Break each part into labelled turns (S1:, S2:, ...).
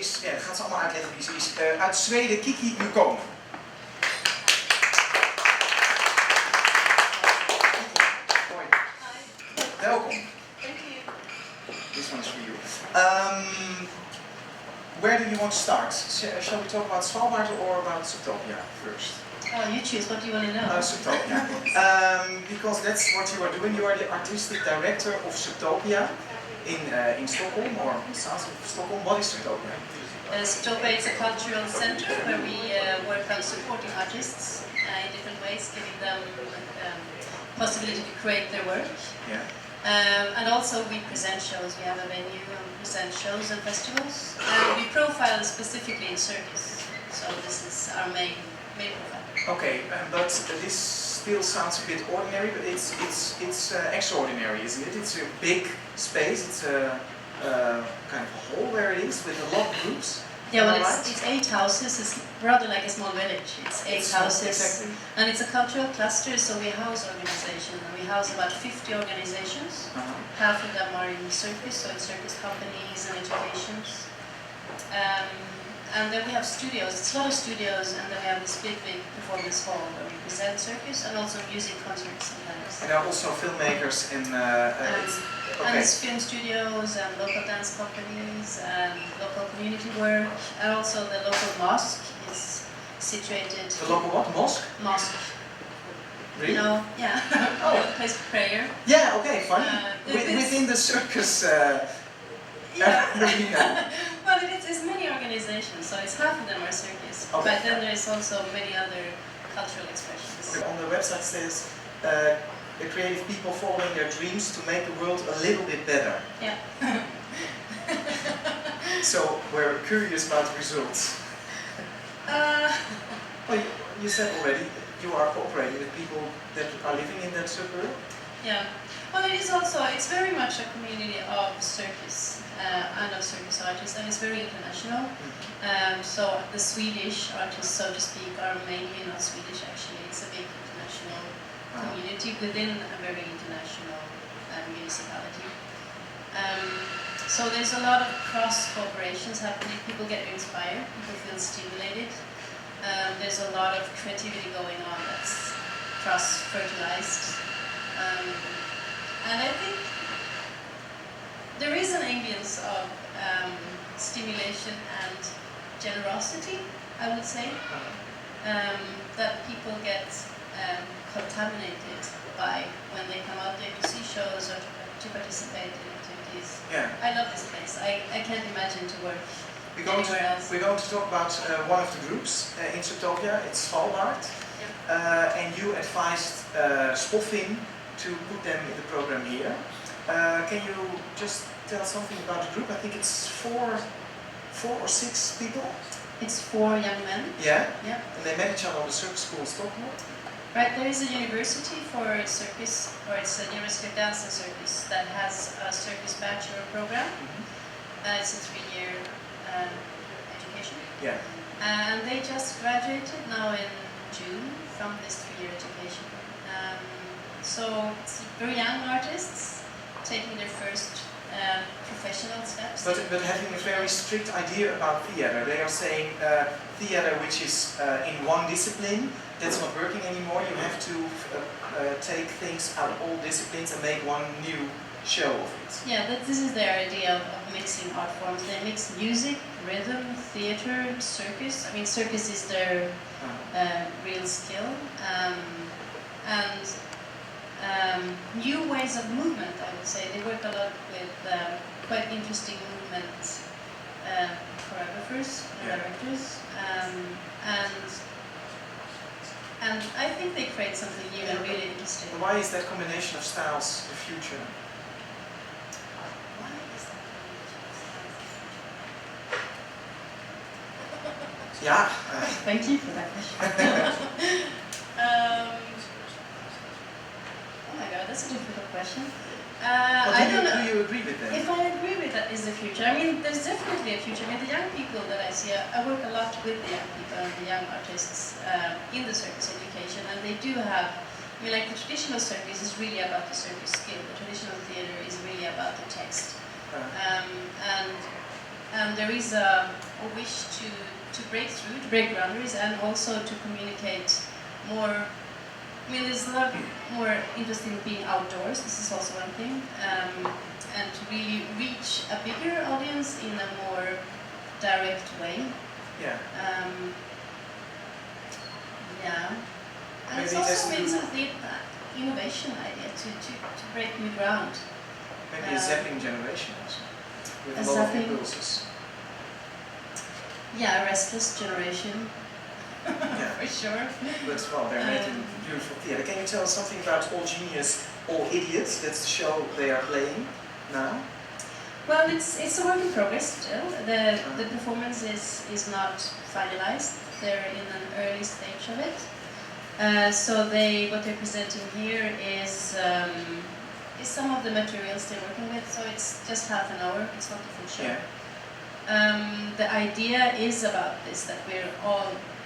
S1: is, ja, dat gaat ze allemaal uitleggen wie ze is. Uit Zweden, Kiki Muukkonen. Welkom.
S2: Thank you.
S1: This one is for you. Where do you want to start? Shall we talk about Svalbard or about Subtopia first?
S2: Oh, you choose. What do you want to know?
S1: Subtopia. Because that's what you are doing. You are the artistic director of Subtopia in Stockholm, or south of Stockholm. What is Subtopia?
S2: Subtopia is a cultural center where we work on supporting artists in different ways, giving them possibility to create their work.
S1: Yeah.
S2: And also we present shows. We have a venue and present shows and festivals. We profile specifically in circus. So this is our main profile.
S1: Okay, but this still sounds a bit ordinary, but it's extraordinary, isn't it? It's a big space. It's a kind of hall where it is with a lot of groups.
S2: Yeah, well, it's 8 houses. It's rather like a small village. It's 8 houses,
S1: exactly.
S2: And it's a cultural cluster. So we house organizations, and we house about 50 organizations. Half of them are in circus, so in circus companies and educations. And then we have studios. It's a lot of studios, and then we have this big performance hall where we present circus and also music concerts sometimes.
S1: And there are also filmmakers and
S2: and it's film studios and local dance companies and local community work, and also the local mosque is situated.
S1: The local what? Mosque?
S2: Mosque.
S1: Really?
S2: You know, yeah.
S1: Oh.
S2: A place for prayer.
S1: Yeah. Okay. Fine. Within the circus.
S2: Yeah.
S1: Arena.
S2: Well, it's many organizations, so it's half of them are circus,
S1: Okay.
S2: but then there's also many other cultural expressions.
S1: On the website says the creative people following their dreams to make the world a little bit better.
S2: Yeah.
S1: So we're curious about the results. Well, you said already you are cooperating with people that are living in that suburb.
S2: Yeah. Well, it's very much a community of circus and of circus artists, and it's very international. So the Swedish artists, so to speak, are mainly not Swedish actually. It's a big international community within a very international municipality. So there's a lot of cross-cooperations happening. People get inspired, people feel stimulated. There's a lot of creativity going on that's cross-fertilized. And I think there is an ambience of stimulation and generosity, I would say, that people get contaminated by when they come out there to see shows or to participate in activities.
S1: Yeah.
S2: I love this place. I can't imagine to work anywhere else.
S1: We're going to talk about one of the groups in Subtopia. It's Svalbard.
S2: Yeah.
S1: And you advised Spoffin to put them in the program here. Can you just tell something about the group? I think it's four or six people.
S2: It's 4 young men.
S1: Yeah.
S2: Yeah.
S1: And they met each other on the circus school in Stockholm.
S2: Right, there is a university for circus, or it's a University of Dance and Circus that has a circus bachelor program. It's a 3-year education.
S1: Yeah.
S2: And they just graduated now in June from this 3-year education. So it's very young artists taking their first professional steps.
S1: But having a very strict idea about theater. They are saying theater which is in one discipline, that's not working anymore. You have to take things out of all disciplines and make one new show of it.
S2: Yeah, this is their idea of mixing art forms. They mix music, rhythm, theater, circus. I mean, circus is their real skill. And new ways of movement, I would say. They work a lot with quite interesting movement choreographers and directors. And I think they create something new and really interesting.
S1: Why is that combination of styles the future?
S2: Why is that combination of styles?
S1: Yeah.
S2: Thank you for that question. Oh my god, that's a difficult question. I don't know.
S1: Do you agree with that?
S2: If I agree with that is the future. I mean, there's definitely a future. I mean, the young people that I see, I work a lot with the young people and the young artists in the circus education, and they do have, I mean, like the traditional circus is really about the circus skill. The traditional theater is really about the text. And there is a a wish to break through, to break boundaries, and also to communicate more. I mean, there's a lot more interest in being outdoors. This is also one thing, and to really reach a bigger audience in a more direct way.
S1: Yeah.
S2: Yeah. And
S1: Maybe
S2: it's also been the innovation idea to break new ground.
S1: Maybe a zapping generation also, with a lot of impulses.
S2: Yeah, a restless generation.
S1: Yeah.
S2: For sure.
S1: But well, they're making beautiful theatre. Can you tell us something about All Genius, All Idiots? That's the show they are playing now.
S2: Well, it's a work in progress still. The performance is not finalized. They're in an early stage of it. So what they're presenting here is some of the materials they're working with. So it's just half an hour. It's not the full show.
S1: Yeah.
S2: The idea is about this, that we're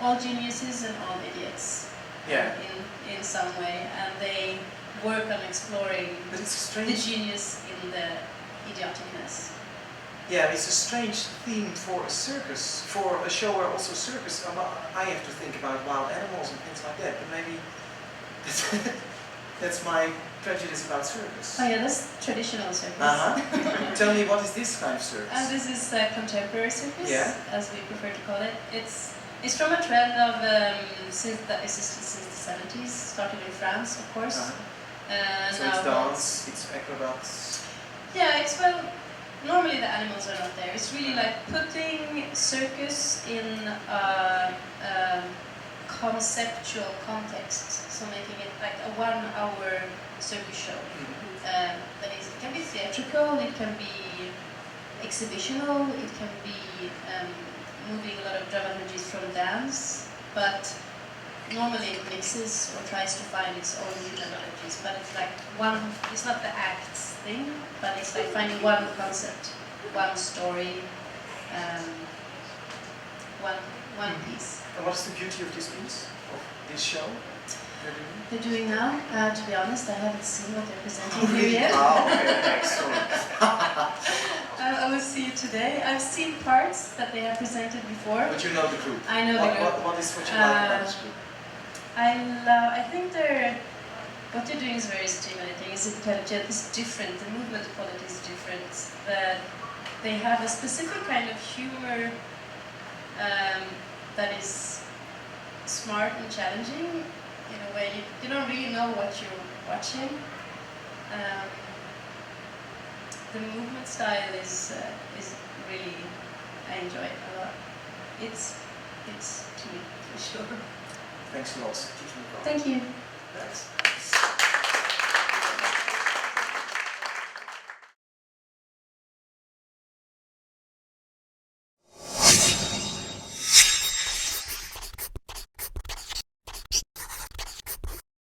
S2: all geniuses and all idiots.
S1: Yeah.
S2: In some way, and they work on exploring
S1: the
S2: genius in the idioticness.
S1: Yeah, it's a strange theme for a circus, for a show where also circus, I have to think about wild animals and things like that, but maybe that's my prejudice about circus.
S2: Oh yeah, that's traditional circus.
S1: Tell me, what is this kind of circus?
S2: And this is contemporary circus,
S1: yeah,
S2: as we prefer to call it. It's from a trend of since the 70s, started in France, of course.
S1: So it's dance, it's acrobats.
S2: Yeah, normally the animals are not there. It's really like putting circus in a conceptual context. So making it like a 1-hour circus show. That is, it can be theatrical, it can be exhibitional, it can be moving a lot of dramaturgies from dance, but normally it mixes or tries to find its own new dramaturgies, but it's like it's not the acts thing, but it's like finding one concept, one story, one piece.
S1: And what is the beauty of this piece, of this show
S2: they're doing now? To be honest, I haven't seen what they're presenting here yet.
S1: Oh, okay, excellent.
S2: I will see it today. I've seen parts that they have presented before.
S1: But you know the group.
S2: I know the group.
S1: What is what you like about this group?
S2: I think what they're doing is very stimulating. It's intelligent. It's different. The movement quality is different. They have a specific kind of humor that is smart and challenging. In a way, you don't really know what you're watching. The movement style is really, I enjoy it a lot. It's to me, for sure.
S1: Thanks a lot, Kiki Muukkonen.
S2: Thank you.
S1: Thanks.